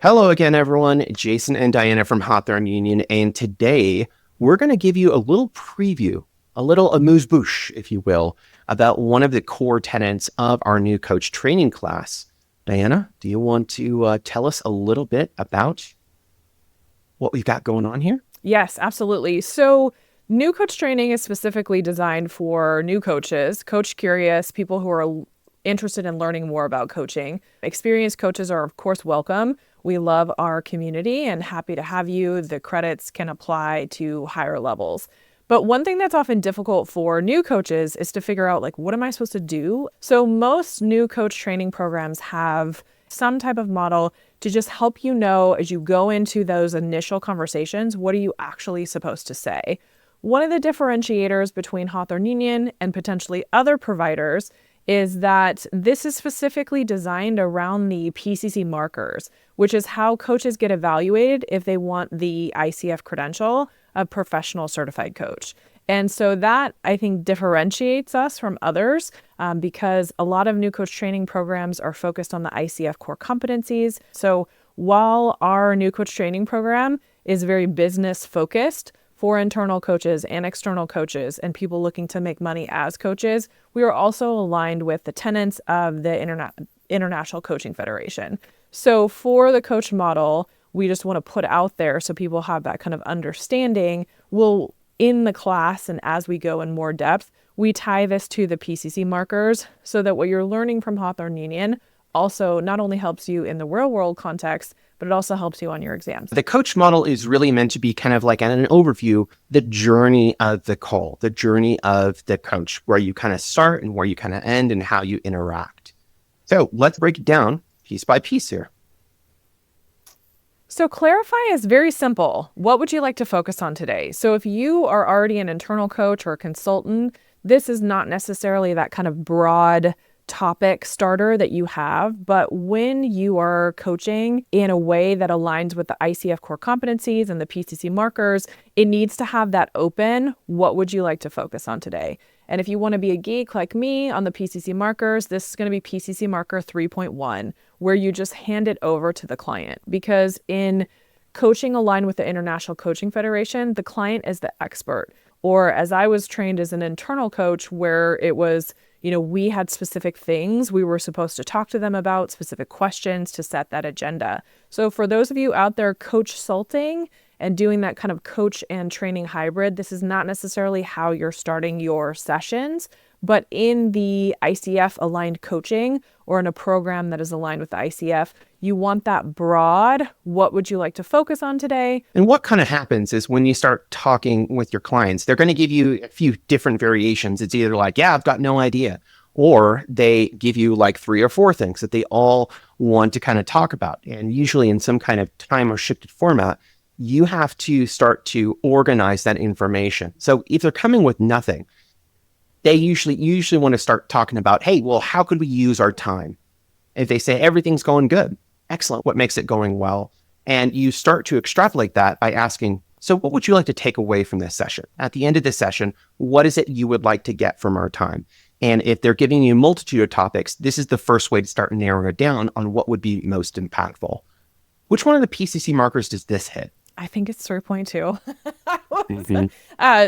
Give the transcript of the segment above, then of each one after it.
Hello again, everyone. Jacen and Diana from Hawthorne Union, and today we're going to give you a little preview, a little amuse-bouche, if you will, about one of the core tenets of our new coach training class. Diana, do you want to tell us a little bit about what we've got going on here? Yes, absolutely. So new coach training is specifically designed for new coaches, coach curious, people who are interested in learning more about coaching. Experienced coaches are, of course, welcome. We love our community and happy to have you. The credits can apply to higher levels. But one thing that's often difficult for new coaches is to figure out, what am I supposed to do? So most new coach training programs have some type of model to just help you know as you go into those initial conversations, what are you actually supposed to say? One of the differentiators between Hawthorne Union and potentially other providers is that this is specifically designed around the PCC markers, which is how coaches get evaluated if they want the ICF credential of professional certified coach. And so that, I think, differentiates us from others because a lot of new coach training programs are focused on the ICF core competencies. So while our new coach training program is very business focused for internal coaches and external coaches and people looking to make money as coaches, we are also aligned with the tenets of the International Coaching Federation. So for the coach model, we just want to put out there so people have that kind of understanding. We'll in the class and as we go in more depth, we tie this to the PCC markers so that what you're learning from Hawthorne Union also not only helps you in the real world context, but it also helps you on your exams. The coach model is really meant to be kind of like an overview, the journey of the call, the journey of the coach, where you kind of start and where you kind of end and how you interact. So let's break it down piece by piece here. So clarify is very simple. What would you like to focus on today? So if you are already an internal coach or a consultant, this is not necessarily that kind of broad topic starter that you have, but when you are coaching in a way that aligns with the ICF core competencies and the PCC markers, it needs to have that open. What would you like to focus on today? And if you want to be a geek like me on the PCC markers, this is going to be PCC marker 3.1, where you just hand it over to the client. Because in coaching aligned with the International Coaching Federation, the client is the expert. Or as I was trained as an internal coach, where it was, we had specific things we were supposed to talk to them about, specific questions to set that agenda. So for those of you out there coach-sulting and doing that kind of coach and training hybrid, this is not necessarily how you're starting your sessions, but in the ICF aligned coaching or in a program that is aligned with the ICF, you want that broad, what would you like to focus on today? And what kind of happens is when you start talking with your clients, they're going to give you a few different variations. It's either like, yeah, I've got no idea. Or they give you like 3 or 4 things that they all want to kind of talk about. And usually in some kind of time or shifted format, you have to start to organize that information. So if they're coming with nothing, they usually want to start talking about, hey, well, how could we use our time? If they say everything's going good, excellent. What makes it going well? And you start to extrapolate that by asking, so what would you like to take away from this session? At the end of this session, what is it you would like to get from our time? And if they're giving you a multitude of topics, this is the first way to start narrowing it down on what would be most impactful. Which one of the PCC markers does this hit? I think it's 3.2.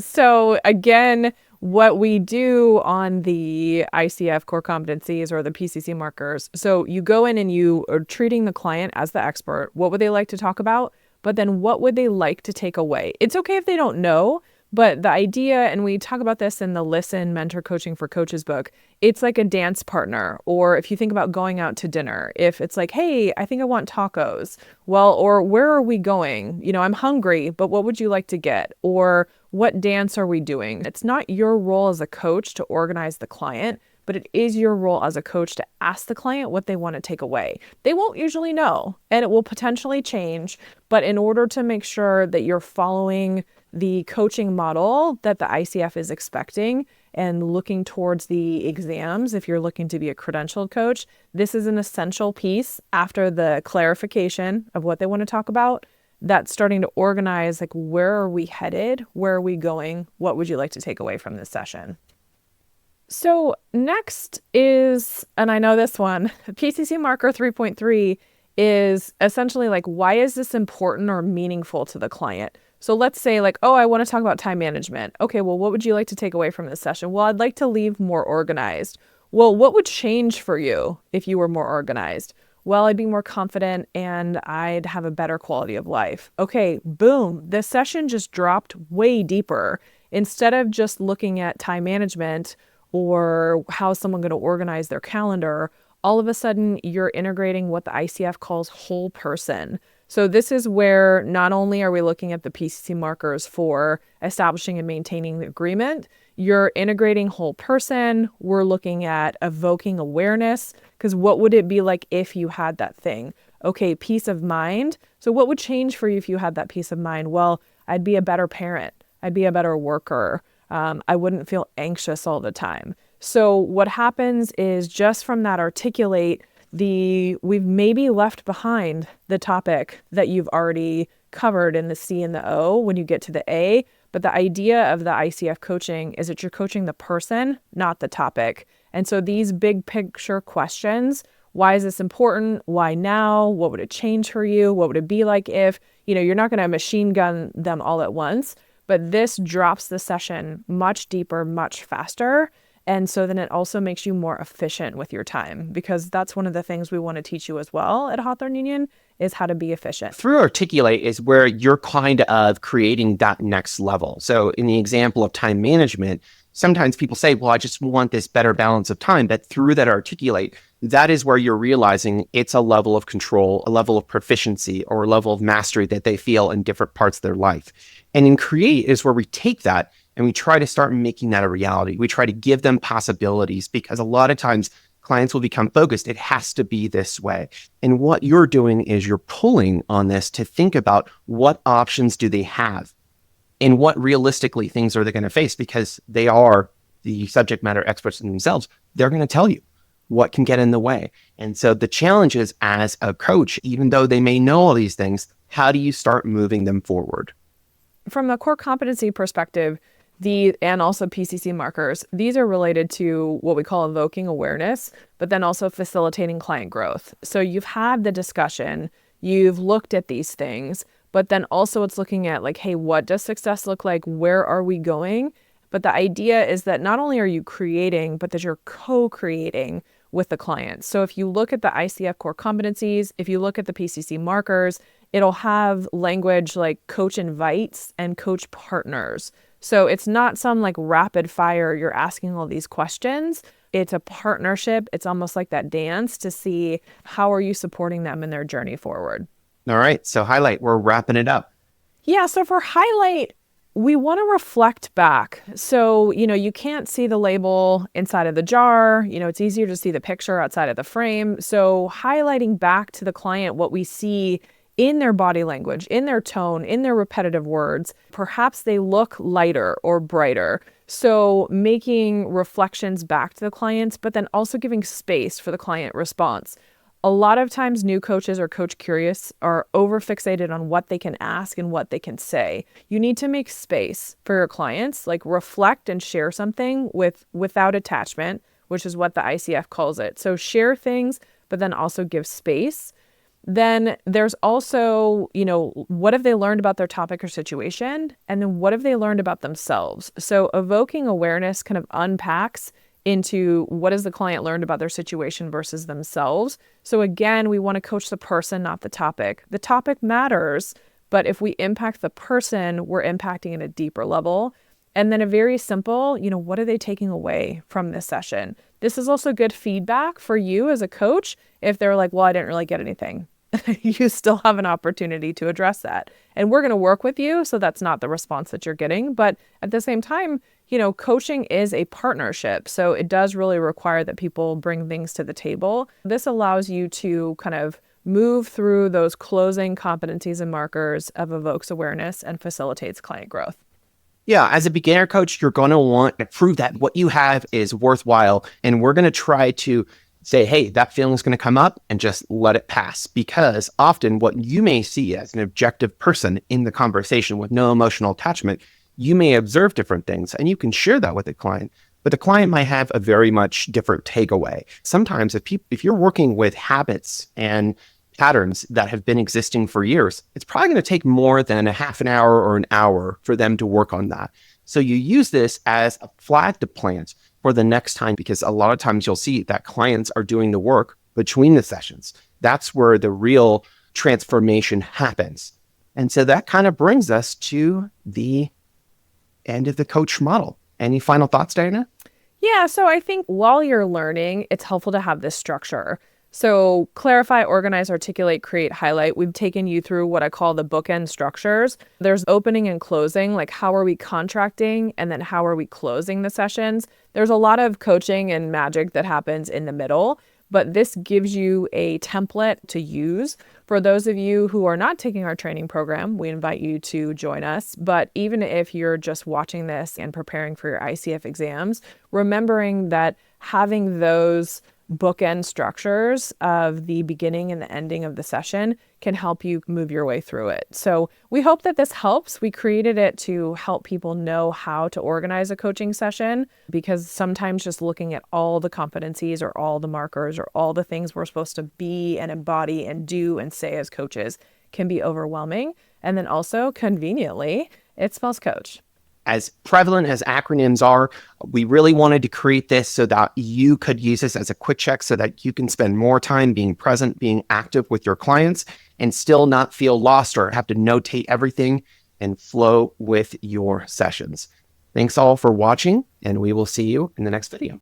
So again, what we do on the ICF core competencies or the PCC markers. So you go in and you are treating the client as the expert. What would they like to talk about? But then what would they like to take away? It's okay if they don't know, but the idea, and we talk about this in the Listen, Mentor Coaching for Coaches book, it's like a dance partner. Or if you think about going out to dinner, if it's like, hey, I think I want tacos. Well, or where are we going? I'm hungry, but what would you like to get? Or what dance are we doing? It's not your role as a coach to organize the client, but it is your role as a coach to ask the client what they want to take away. They won't usually know, and it will potentially change. But in order to make sure that you're following the coaching model that the ICF is expecting and looking towards the exams, if you're looking to be a credentialed coach, this is an essential piece after the clarification of what they want to talk about. That's starting to organize, where are we headed? Where are we going? What would you like to take away from this session? So next is, and I know this one, PCC marker 3.3 is essentially like, why is this important or meaningful to the client? So let's say like, oh, I want to talk about time management. Okay, well, what would you like to take away from this session? Well, I'd like to leave more organized. Well, what would change for you if you were more organized? Well, I'd be more confident and I'd have a better quality of life. Okay, boom, this session just dropped way deeper. Instead of just looking at time management or how is someone going to organize their calendar, all of a sudden you're integrating what the ICF calls whole person. So this is where not only are we looking at the PCC markers for establishing and maintaining the agreement, you're integrating whole person. We're looking at evoking awareness, because what would it be like if you had that thing? Okay, peace of mind. So what would change for you if you had that peace of mind? Well, I'd be a better parent. I'd be a better worker. I wouldn't feel anxious all the time. So what happens is just from that articulate, we've maybe left behind the topic that you've already covered in the C and the O when you get to the A. But the idea of the ICF coaching is that you're coaching the person, not the topic. And so these big picture questions, why is this important? Why now? What would it change for you? What would it be like if, you're not going to machine gun them all at once, but this drops the session much deeper, much faster. And so then it also makes you more efficient with your time, because that's one of the things we want to teach you as well at Hawthorne Union is how to be efficient. Through articulate is where you're kind of creating that next level. So in the example of time management, sometimes people say, well, I just want this better balance of time. But through that articulate, that is where you're realizing it's a level of control, a level of proficiency, or a level of mastery that they feel in different parts of their life. And in create is where we take that and we try to start making that a reality. We try to give them possibilities, because a lot of times clients will become focused. It has to be this way. And what you're doing is you're pulling on this to think about what options do they have and what realistically things are they going to face, because they are the subject matter experts in themselves. They're going to tell you what can get in the way. And so the challenge is, as a coach, even though they may know all these things, how do you start moving them forward? From the core competency perspective, and also PCC markers, these are related to what we call evoking awareness, but then also facilitating client growth. So you've had the discussion, you've looked at these things, but then also it's looking at like, hey, what does success look like? Where are we going? But the idea is that not only are you creating, but that you're co-creating with the client. So if you look at the ICF core competencies, if you look at the PCC markers, it'll have language like coach invites and coach partners. So it's not some like rapid fire, you're asking all these questions. It's a partnership. It's almost like that dance to see how are you supporting them in their journey forward. All right. So highlight, we're wrapping it up. Yeah. So for highlight, we want to reflect back. So, you can't see the label inside of the jar. It's easier to see the picture outside of the frame. So highlighting back to the client what we see in their body language, in their tone, in their repetitive words. Perhaps they look lighter or brighter. So making reflections back to the clients, but then also giving space for the client response. A lot of times new coaches or coach curious are over-fixated on what they can ask and what they can say. You need to make space for your clients, like reflect and share something without attachment, which is what the ICF calls it. So share things, but then also give space. Then there's also, what have they learned about their topic or situation? And then what have they learned about themselves? So evoking awareness kind of unpacks into what has the client learned about their situation versus themselves. So again, we want to coach the person, not the topic. The topic matters, but if we impact the person, we're impacting at a deeper level. And then a very simple, what are they taking away from this session? This is also good feedback for you as a coach. If they're like, well, I didn't really get anything. You still have an opportunity to address that. And we're going to work with you. So that's not the response that you're getting. But at the same time, coaching is a partnership. So it does really require that people bring things to the table. This allows you to kind of move through those closing competencies and markers of evokes awareness and facilitates client growth. Yeah, as a beginner coach, you're going to want to prove that what you have is worthwhile. And we're going to try to say, hey, that feeling is going to come up and just let it pass. Because often what you may see as an objective person in the conversation with no emotional attachment, you may observe different things and you can share that with the client. But the client might have a very much different takeaway. Sometimes if you're working with habits and patterns that have been existing for years, it's probably going to take more than a half an hour or an hour for them to work on that. So you use this as a flag to plant for the next time, because a lot of times you'll see that clients are doing the work between the sessions. That's where the real transformation happens. And so that kind of brings us to the end of the coach model. Any final thoughts, Diana? Yeah, so I think while you're learning, it's helpful to have this structure. So clarify, organize, articulate, create, highlight. We've taken you through what I call the bookend structures. There's opening and closing, like how are we contracting and then how are we closing the sessions? There's a lot of coaching and magic that happens in the middle, but this gives you a template to use. For those of you who are not taking our training program, we invite you to join us. But even if you're just watching this and preparing for your ICF exams, remembering that having those bookend structures of the beginning and the ending of the session can help you move your way through it. So we hope that this helps. We created it to help people know how to organize a coaching session, because sometimes just looking at all the competencies or all the markers or all the things we're supposed to be and embody and do and say as coaches can be overwhelming. And then also conveniently, it spells coach. As prevalent as acronyms are, we really wanted to create this so that you could use this as a quick check so that you can spend more time being present, being active with your clients, and still not feel lost or have to notate everything and flow with your sessions. Thanks all for watching, and we will see you in the next video.